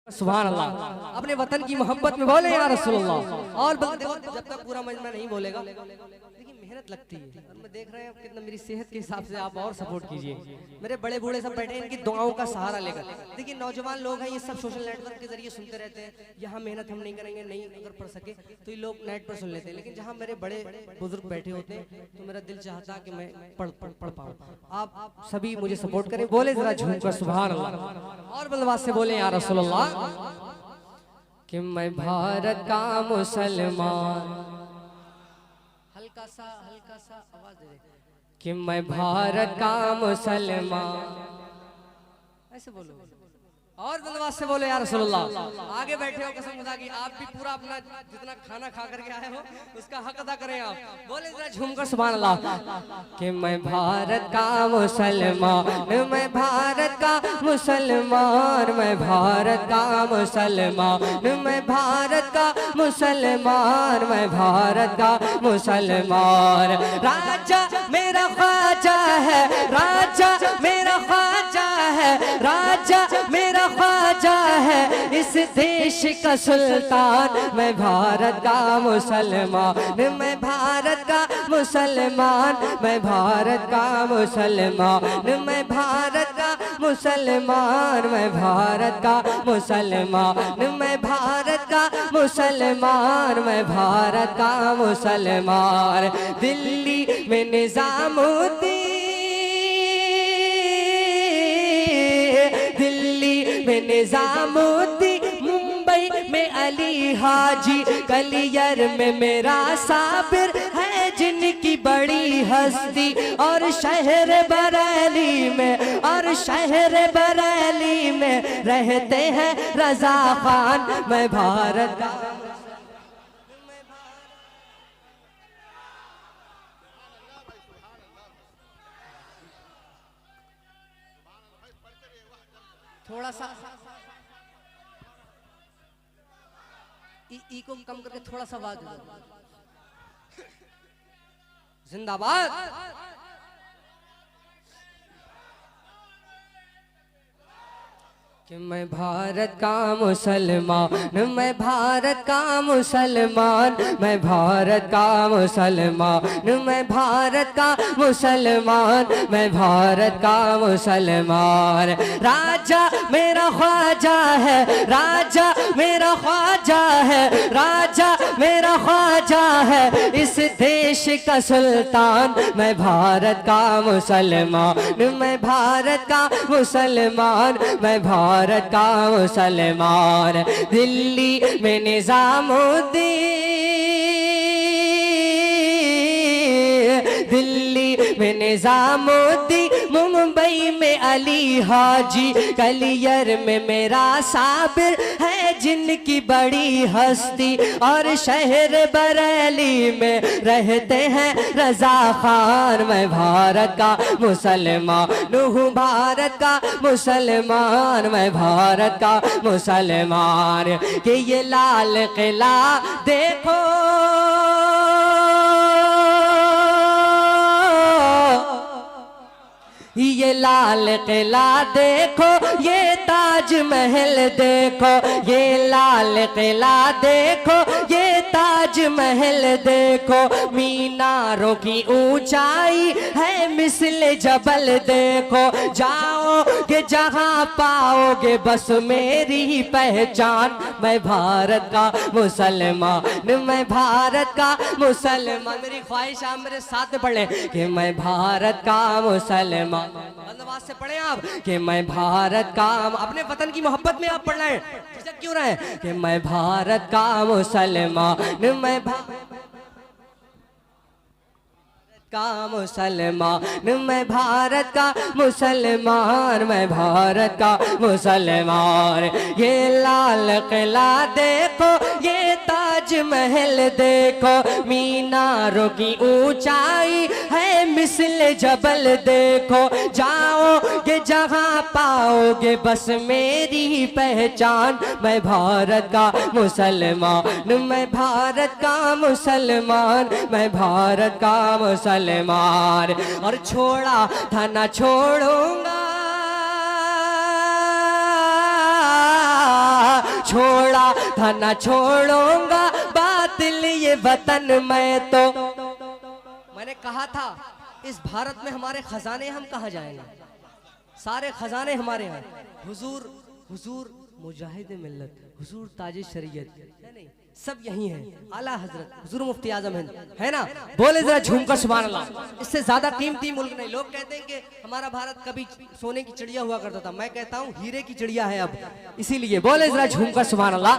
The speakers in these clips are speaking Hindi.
सुभान अल्लाह। अपने वतन की मोहब्बत में बोले या रसूलुल्लाह। और देखो जब तक पूरा मजमा नहीं बोलेगा देखिए मेहनत लगती है। और मैं देख रहे हैं कितना मेरी सेहत के हिसाब से आप और सपोर्ट कीजिए। मेरे बड़े बूढ़े सब बैठे हैं इनकी दुआओं का सहारा लेकर। देखिए नौजवान लोग हैं ये सब सोशल नेटवर्क के जरिए सुनते रहते हैं, यहाँ मेहनत हम नहीं करेंगे, नहीं अगर पढ़ सके तो ये लोग नेट पर सुन लेते हैं। लेकिन जहाँ मेरे बड़े बुजुर्ग बैठे होते हैं तो मेरा दिल चाहता कि मैं पढ़ पाऊँ। आप सभी मुझे सपोर्ट करें, बोले जरा झूमकर सुभान अल्लाह। और बलवास से बोले या रसूलुल्लाह कि मैं भारत का मुसलमान, हल्का सा आवाज दे कि मैं भारत का मुसलमान, ऐसे बोलो। और बलवास से बोले या रसूलुल्लाह। आगे बैठे हो कसम खुदा की आप भी पूरा अपना जितना खाना खा करके आए हो उसका हक अदा करें आप। बोले जरा झूमकर सुभान अल्लाह कि मैं भारत का मुसलमान, मैं भारत का मुसलमान, मैं भारत का मुसलमान, मैं भारत का मुसलमान, मैं भारत का मुसलमान। राजा मेरा ख्वाजा है, राजा मेरा ख्वाजा है, राजा मेरा ख्वाजा है, इस देश का सुल्तान। मैं भारत का मुसलमान, मैं भारत का मुसलमान, मैं भारत का मुसलमान, मैं भारत का मुसलमान, मैं भारत का मुसलमान, मैं भारत का मुसलमान, मैं भारत का मुसलमान। दिल्ली में निजामुद्दीन, निजामुद्दीन, मुंबई में अली हाजी, कलियर में मेरा साबिर है जिनकी बड़ी हस्ती। और शहर बरेली में, और शहर बरेली में रहते हैं रजा खान। मैं भारत का थोड़ा सा ई को कम करके थोड़ा सा आवाज जिंदाबाद। कि मैं भारत का मुसलमान, मैं भारत का मुसलमान, मैं भारत का मुसलमान, मैं भारत का मुसलमान, मैं भारत का मुसलमान। राजा मेरा ख्वाजा है, राजा मेरा ख्वाजा है, राजा मेरा ख्वाजा है, इस देश का सुल्तान। मैं भारत का मुसलमान, मैं भारत का मुसलमान, मैं भारत का मुसलमान। दिल्ली में निजामुद्दीन, दिल्ली में निजामुद्दीन, मुंबई में अली हाजी, कलियर में मेरा साबिर है जिनकी बड़ी हस्ती। और शहर बरेली में रहते हैं रजा खान। मैं भारत का मुसलमान हूँ, भारत का मुसलमान, मैं भारत का मुसलमान। कि ये लाल किला देखो, ये लाल किला देखो, ये ताज महल देखो, ये लाल किला देखो, ये ताज महल देखो। मीनारों की ऊंचाई है मिस्ल जबल देखो। जाओगे जहां पाओगे बस मेरी पहचान। मैं भारत का मुसलमान, मैं भारत का मुसलमान। मेरी ख्वाहिश आप मेरे साथ में पढ़े कि मैं भारत का मुसलमान। बंदवास से पढ़े आप कि मैं भारत का, अपने वतन की मोहब्बत में आप पढ़ रहे हैं, झिझक क्यों रहे कि मैं भारत का मुसलमान, मैं का मुसलमान, मैं भारत का मुसलमान, मैं भारत का मुसलमान। ये लाल किला देखो, ये ताज महल देखो, मीनारों की ऊंचाई है मिस्ल जबल देखो। जाओगे जहां पाओगे बस मेरी पहचान। मैं भारत का मुसलमान, मैं भारत का मुसलमान, मैं भारत का मुसलमान। और छोड़ा था ना छोड़ूंगा, था न छोड़ूंगा बातिल ये वतन मैं तो। मैंने कहा था इस भारत में हमारे खजाने हम कहाँ जाएंगे, सारे खजाने हमारे हैं। हुजूर हुजूर मुजाहिद मिल्लत, हुजूर ताज शरीयत है नहीं, सब यही है। आला हजरत हुजूर मुफ्ती आजम है ना। बोले जरा झूमकर सुभान अल्लाह। इससे ज्यादा कीमती मुल्क नहीं। लोग कहते हैं कि हमारा भारत कभी सोने की चिड़िया हुआ करता था, मैं कहता हूँ हीरे की चिड़िया है अब। इसीलिए बोले जरा झूमकर सुभान अल्लाह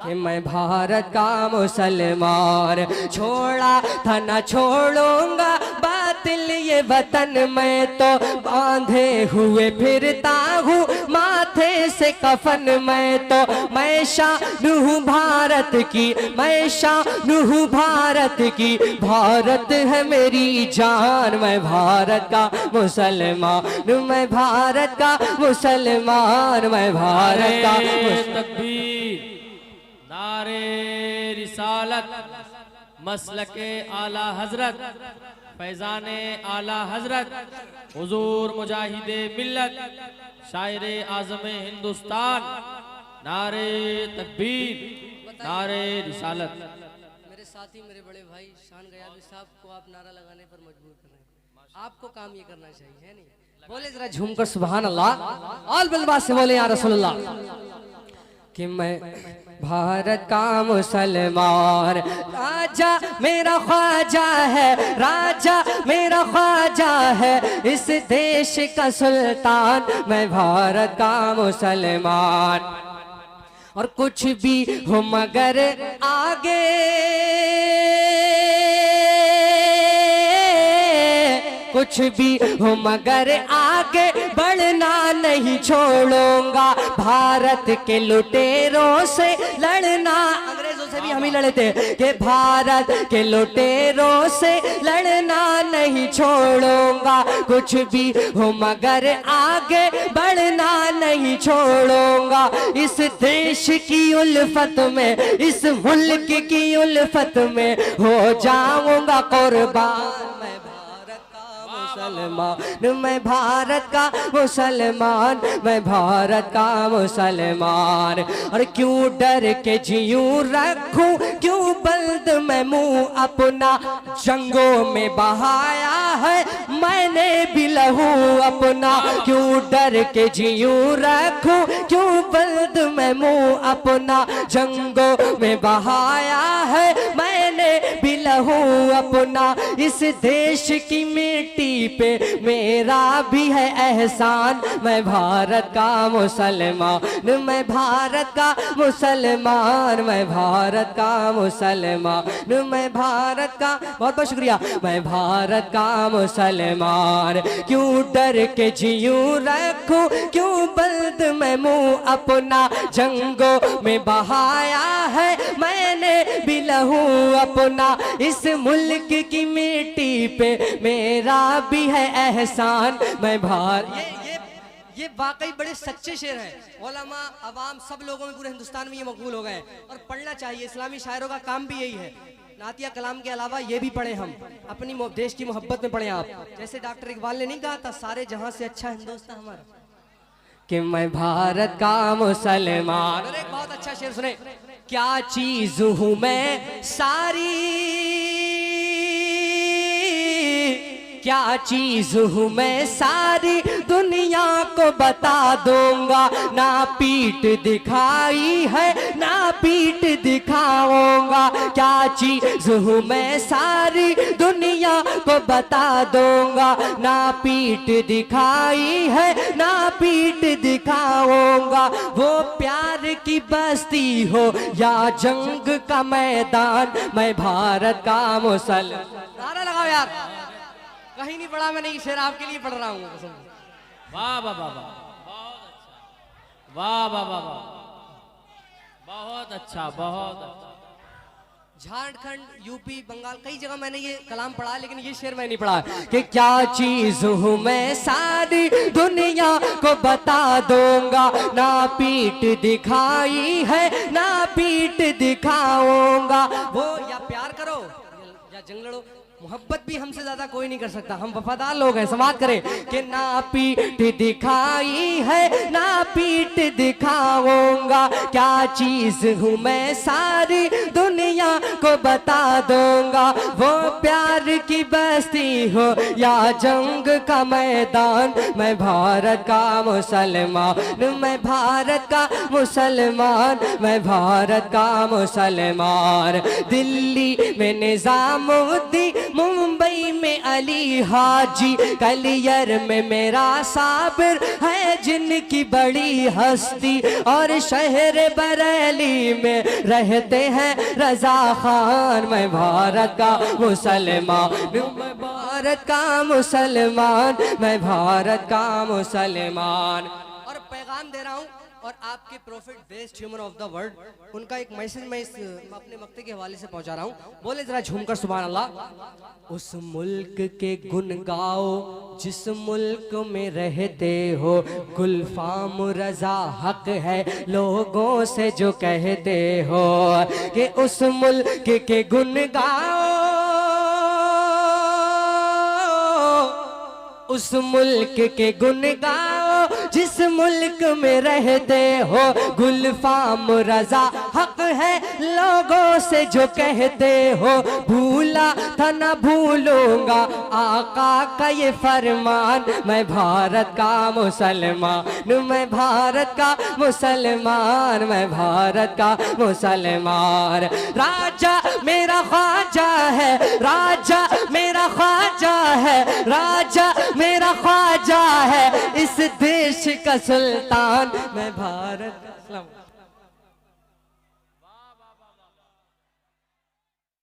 कि मैं भारत का मुसलमान, छोड़ा था न छोड़ूंगा बातिल ये वतन मैं तो। बांधे हुए फिरता हूँ माथे से कफन मैं तो। मैं शान भारत की, मैं शान भारत की, भारत है मेरी जान। मैं भारत का मुसलमान, मैं भारत का मुसलमान, मैं भारत का तकबीर, नारे रिसालत, मसलके आला हजरत, फैजाने आला हजरत, हुजूर मुजाहिदे मिल्लत, शायरे आज़मे हिंदुस्तान, नारे तकबीर, नारे रिसालत। मेरे साथी मेरे बड़े भाई शान गयाबी साहब को आप नारा लगाने पर मजबूर कर रहे हैं। आपको काम ये करना चाहिए है नहीं। बोले जरा झूमकर सुभान अल्लाह। और बिलवा से बोले या रसूलुल्लाह कि मैं भारत का मुसलमान, राजा मेरा ख्वाजा है, राजा मेरा ख्वाजा है, इस देश का सुल्तान। मैं भारत का मुसलमान, और कुछ भी हो मगर आगे, कुछ भी हो मगर आगे बढ़ना नहीं छोड़ूंगा। भारत के लुटेरों से लड़ना, अंग्रेजों से भी हम ही लड़े थे, कि भारत के लुटेरों से लड़ना नहीं छोड़ूंगा। कुछ भी हो मगर आगे बढ़ना नहीं छोड़ूंगा। इस देश की उल्फत में, इस मुल्क की उल्फत में हो जाऊंगा कुर्बान। मैं भारत का मुसलमान, मैं भारत का मुसलमान। और क्यों डर के जीऊं रखूं, क्यों बल्द मैं मुंह अपना, जंगों में बहाया है मैंने भी लहू अपना। क्यों डर के जीऊं रखूं, क्यों बल्द मैं मुंह अपना, जंगों में बहाया है मैंने भी लहू अपना। इस देश की मिट्टी पे मेरा भी है एहसान। मैं भारत का मुसलमान, मैं भारत का मुसलमान, मैं भारत का मुसलमान, मैं भारत का, बहुत बहुत शुक्रिया, मैं भारत का मुसलमान। क्यों डर के जीऊं रखूं, क्यों बल्द मैं मुंह अपना, जंगों में बहाया है मैंने भी लहू अपना। इस मुल्क की मिट्टी पे मेरा भी है एहसान। मैं ये वाकई बड़े सच्चे शेर हैं। उलमा अवाम सब लोगों में, पूरे हिंदुस्तान में ये मकबूल हो गए और पढ़ना चाहिए। इस्लामी शायरों का काम भी यही है। नातिया कलाम के अलावा ये भी पढ़े हम, अपनी देश की मोहब्बत में पढ़े आप। जैसे डॉक्टर इकबाल ने नहीं कहा था, सारे जहां से अच्छा हिंदुस्तान हमारा, कि मैं भारत का मुसलमान। और एक बहुत अच्छा शेर सुने, क्या चीज हूं मैं सारी, क्या चीज हूँ मैं सारी दुनिया को बता दूंगा। ना पीठ दिखाई है ना पीठ दिखाऊंगा। क्या चीज हूँ मैं सारी दुनिया को बता दूंगा। ना पीठ दिखाई है ना पीठ दिखाऊंगा। वो प्यार की बस्ती हो या जंग का मैदान, मैं भारत का मुसलमान। नारा लगाओ यार, कहीं नहीं पढ़ा मैंने, ये शेर आपके लिए पढ़ रहा हूँ। वाह वाह वाह वाह, बहुत अच्छा, वाह वाह वाह वाह, बहुत अच्छा, बहुत अच्छा। झारखंड, यूपी, बंगाल, कई जगह मैंने ये कलाम पढ़ा, लेकिन ये शेर मैं नहीं पढ़ा कि क्या चीज हूँ मैं सारी दुनिया को बता दूंगा। ना पीठ दिखाई है ना पीठ दिखाऊंगा। वो या प्यार करो या जंग लड़ो, मोहब्बत भी हमसे ज्यादा कोई नहीं कर सकता, हम वफादार लोग हैं। समाप्त करें कि ना पीठ दिखाई है ना पीठ दिखाऊंगा, क्या चीज हूँ मैं सारी दुनिया को बता दूंगा। वो प्यार की बस्ती हो या जंग का मैदान, मैं भारत का मुसलमान, मैं भारत का मुसलमान, मैं भारत का मुसलमान। दिल्ली में निजामुद्दीन, मुंबई में अली हाजी, कलियर में मेरा साबिर है जिनकी बड़ी हस्ती, और शहर बरेली में रहते हैं रजा खान। मैं भारत का मुसलमान, मैं भारत का मुसलमान, मैं भारत का मुसलमान। और पैगाम दे रहा हूँ, और आपके profit best human of the world, उनका एक मैसेज मैं अपने मक्ते के हवाले से पहुंचा रहा हूँ। बोले जरा झूमकर सुभान अल्लाह। उस मुल्क के गुन गाओ जिस मुल्क में रहते हो, गुलफाम रजा हक है लोगों से जो कहते हो, कि उस मुल्क के गुन गाओ, उस मुल्क के गुन गाओ जिस मुल्क में रहते हो, गुलफाम रजा हक है लोगों से जो कहते हो। भूला था न भूलूंगा आका का ये फरमान, मैं भारत का मुसलमान, मैं भारत का मुसलमान, मैं भारत का मुसलमान। राजा मेरा ख्वाजा है, राजा मेरा ख्वाजा है, राजा मेरा ख्वाजा है, इस देश का सुल्तान, मैं भारत का।